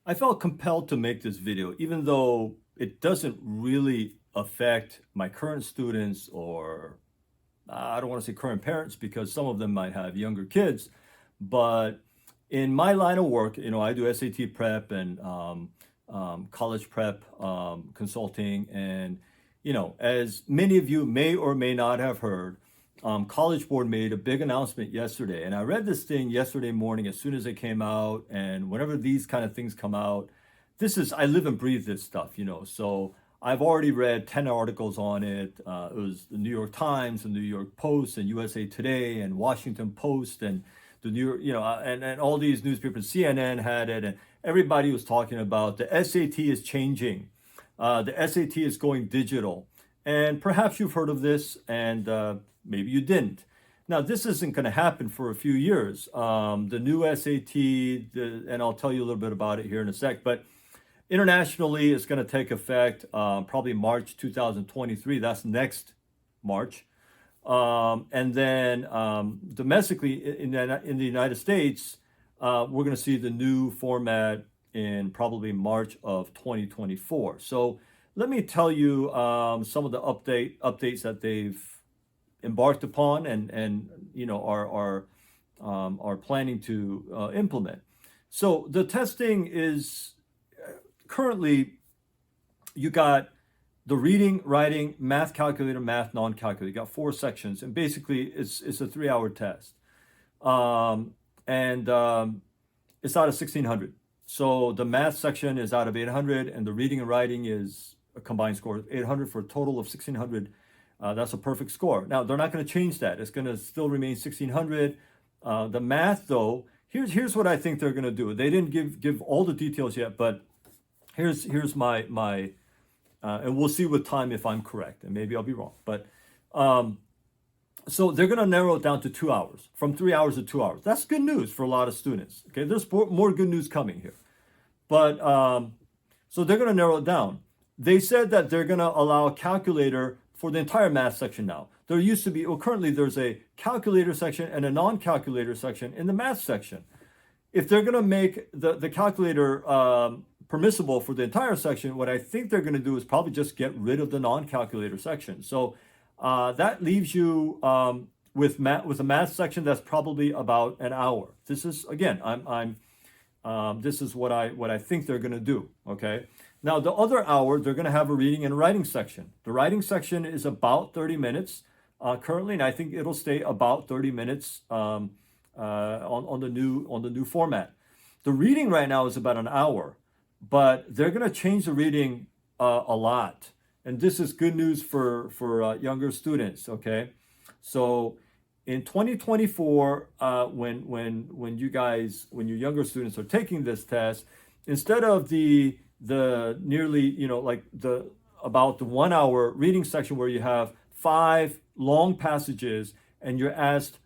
I felt compelled to make this video, even though it doesn't really affect my current students or I don't want to say current parents because some of them might have younger kids. But in my line of work, I do SAT prep and college prep consulting. And, as many of you may or may not have heard, College Board made a big announcement yesterday, and I read this thing yesterday morning as soon as it came out. And whenever these kind of things come out, I live and breathe this stuff. So I've already read 10 articles on it. It was the New York Times, the New York Post, and USA Today, and Washington Post, and the New York, and all these newspapers. CNN had it, and everybody was talking about the SAT is changing. The SAT is going digital, and perhaps you've heard of this, and maybe you didn't. Now, this isn't going to happen for a few years. The new SAT, and I'll tell you a little bit about it here in a sec, but internationally, it's going to take effect probably March 2023. That's next March. And then domestically in the United States, we're going to see the new format in probably March of 2024. So let me tell you some of the updates that they've embarked upon and are planning to implement. So the testing is currently, you got the reading, writing, math calculator, math non-calculator. You got 4 sections, and basically it's a 3-hour test. It's out of 1,600. So the math section is out of 800, and the reading and writing is a combined score of 800 for a total of 1,600. That's a perfect score. Now, they're not going to change that. It's going to still remain 1,600. The math, though, here's what I think they're going to do. They didn't give all the details yet, but here's my and we'll see with time if I'm correct, and maybe I'll be wrong. But so they're going to narrow it down to 2 hours, from 3 hours to 2 hours. That's good news for a lot of students. Okay, there's more good news coming here. But so they're going to narrow it down. They said that they're going to allow a calculator for the entire math section now. There used to be, currently there's a calculator section and a non-calculator section in the math section. If they're going to make the calculator permissible for the entire section, what I think they're going to do is probably just get rid of the non-calculator section. So that leaves you with a math section that's probably about an hour. This is, again, this is what I think they're going to do. Okay. Now the other hour, they're going to have a reading and writing section. The writing section is about 30 minutes currently, and I think it'll stay about 30 minutes on the new format. The reading right now is about an hour, but they're going to change the reading a lot, and this is good news for younger students. Okay, so in 2024, when your younger students are taking this test, instead of the nearly about the 1 hour reading section where you have 5 long passages and you're asked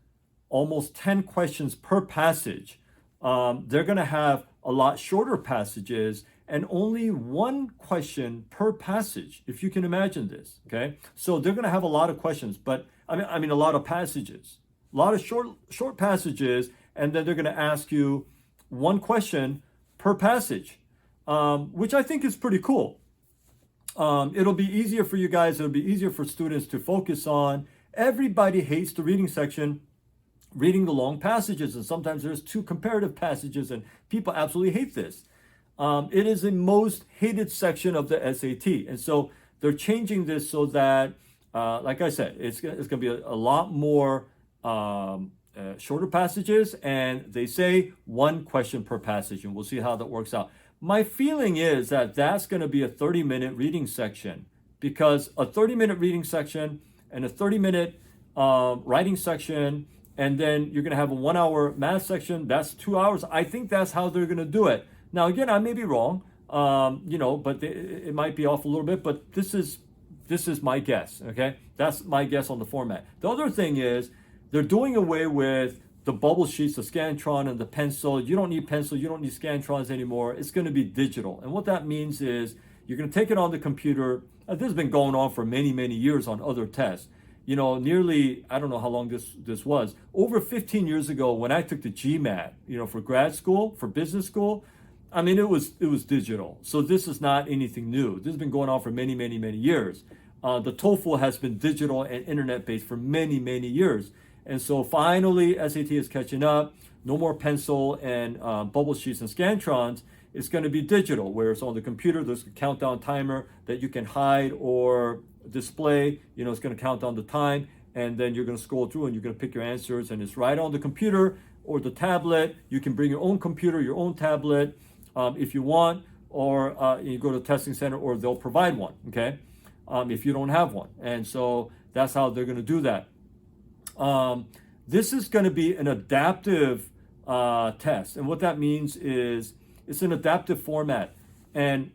almost 10 questions per passage, they're going to have a lot shorter passages and only 1 question per passage, if you can imagine this. Okay, so they're going to have a lot of questions, but I mean a lot of passages, a lot of short passages, and then they're going to ask you 1 question per passage, which I think is pretty cool. It'll be easier for you guys. It'll be easier for students to focus on. Everybody hates the reading section, reading the long passages, and sometimes there's 2 comparative passages, and people absolutely hate this. It is the most hated section of the SAT, and so they're changing this so that, like I said, it's going to be a lot more shorter passages, and they say 1 question per passage, and we'll see how that works out. My feeling is that that's going to be a 30-minute reading section, because a 30-minute reading section and a 30-minute writing section, and then you're going to have a 1 hour math section, that's 2 hours. I think that's how they're going to do it. Now, again, I may be wrong, but it might be off a little bit, but this is my guess, okay? That's my guess on the format. The other thing is they're doing away with the bubble sheets, the Scantron and the pencil. You don't need pencil, you don't need Scantrons anymore. It's going to be digital. And what that means is you're going to take it on the computer. This has been going on for many, many years on other tests. Nearly, I don't know how long this was, over 15 years ago when I took the GMAT, for grad school, for business school, I mean, it was digital. So this is not anything new. This has been going on for many, many, many years. The TOEFL has been digital and internet based for many, many years. And so finally, SAT is catching up. No more pencil and bubble sheets and Scantrons. It's going to be digital, where it's on the computer. There's a countdown timer that you can hide or display. You know, it's going to count down the time, and then you're going to scroll through and you're going to pick your answers, and it's right on the computer or the tablet. You can bring your own computer, your own tablet, if you want, or you go to the testing center, or they'll provide one, okay, if you don't have one. And so that's how they're going to do that. This is going to be an adaptive test, and what that means is it's an adaptive format. And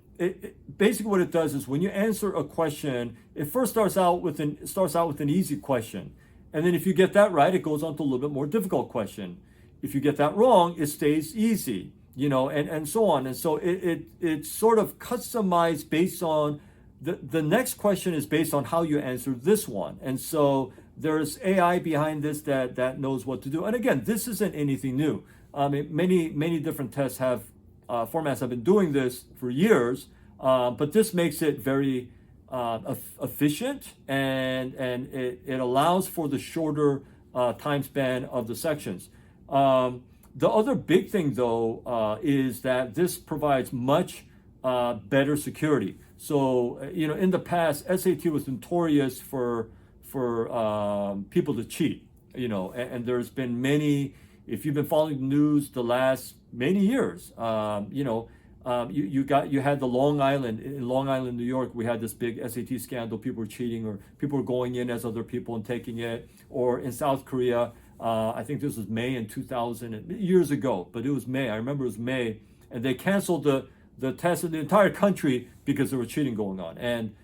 basically what it does is when you answer a question, it first starts out with an easy question, and then if you get that right, it goes on to a little bit more difficult question. If you get that wrong, it stays easy, you know, and so on. And so it's sort of customized based on the next question is based on how you answer this one. And so there's AI behind this that knows what to do. And again, this isn't anything new. Many different tests have formats have been doing this for years, but this makes it very efficient, and it allows for the shorter time span of the sections. The other big thing, though, is that this provides much better security. So, you know, in the past, SAT was notorious for people to cheat, you know, and there's been many. If you've been following the news the last many years, you know, you had the Long Island, New York, we had this big SAT scandal. People were cheating, or people were going in as other people and taking it. Or in South Korea, I think this was May in 2000, years ago, but it was May. I remember it was May, and they canceled the test in the entire country because there was cheating going on. And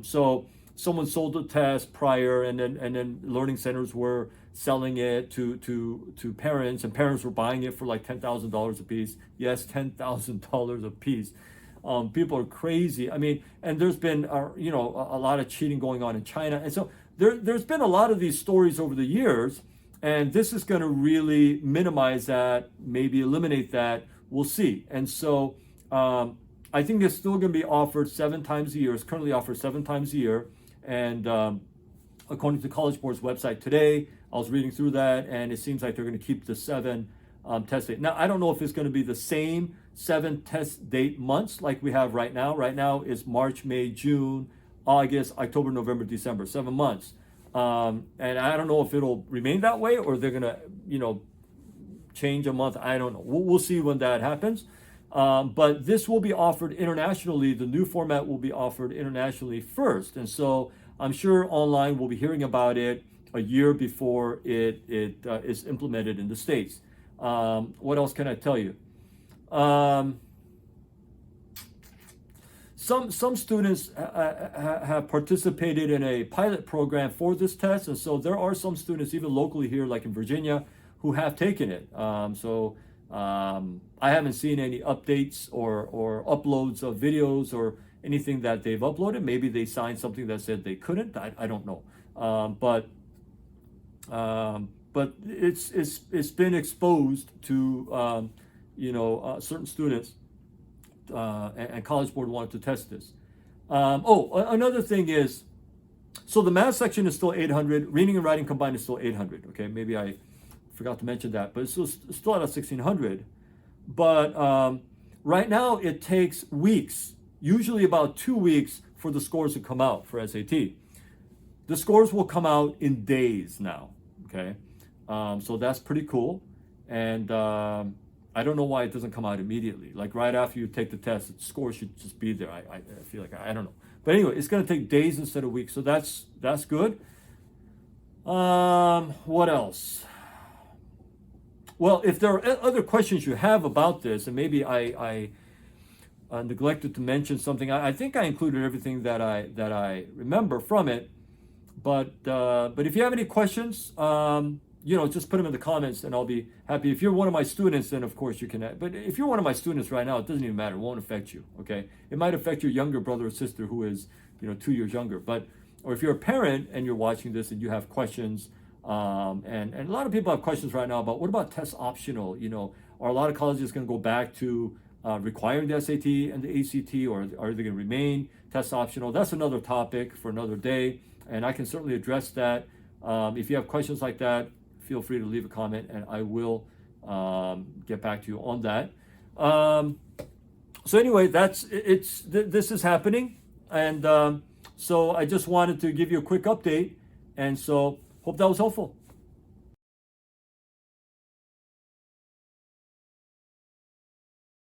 so someone sold the test prior, and then learning centers were selling it to parents, and parents were buying it for like $10,000 a piece. Yes, $10,000 a piece. People are crazy. I mean, and there's been you know, a lot of cheating going on in China, and so there's been a lot of these stories over the years, and this is going to really minimize that, maybe eliminate that. We'll see. And so I think it's still going to be offered 7 times a year. It's currently offered 7 times a year, and according to College Board's website today, I was reading through that, and it seems like they're going to keep the 7 test date. Now, I don't know if it's going to be the same 7 test date months like we have right now. Right now is March, May, June, August, October, November, December, 7 months. And I don't know if it'll remain that way, or they're going to, you know, change a month. I don't know. We'll see when that happens. But this will be offered internationally. The new format will be offered internationally first. And so I'm sure online we'll be hearing about it a year before it is implemented in the States. What else can I tell you? Some students have participated in a pilot program for this test, and so there are some students even locally here, like in Virginia, who have taken it. I haven't seen any updates or uploads of videos or anything that they've uploaded. Maybe they signed something that said they couldn't. I don't know. But it's been exposed to certain students, and College Board wanted to test this. Another thing is, so the math section is still 800, reading and writing combined is still 800. Okay, maybe I forgot to mention that, but it's still at a 1600. But right now it takes weeks, usually about 2 weeks, for the scores to come out for SAT. The scores will come out in days now. Okay, so that's pretty cool, and I don't know why it doesn't come out immediately. Like right after you take the test, the score should just be there. I feel like, I don't know, but anyway, it's going to take days instead of weeks, so that's good. What else? Well, if there are other questions you have about this, and maybe I neglected to mention something, I think I included everything that I remember from it. But if you have any questions, just put them in the comments, and I'll be happy. If you're one of my students, then of course you can. But if you're one of my students right now, it doesn't even matter. It won't affect you. Okay, it might affect your younger brother or sister who is 2 years younger. Or if you're a parent and you're watching this and you have questions, and a lot of people have questions right now about what about test optional. Are a lot of colleges going to go back to requiring the SAT and the ACT, or are they going to remain test optional? That's another topic for another day, and I can certainly address that. If you have questions like that, feel free to leave a comment, and I will get back to you on that. So anyway, this is happening, and so I just wanted to give you a quick update, and so hope that was helpful.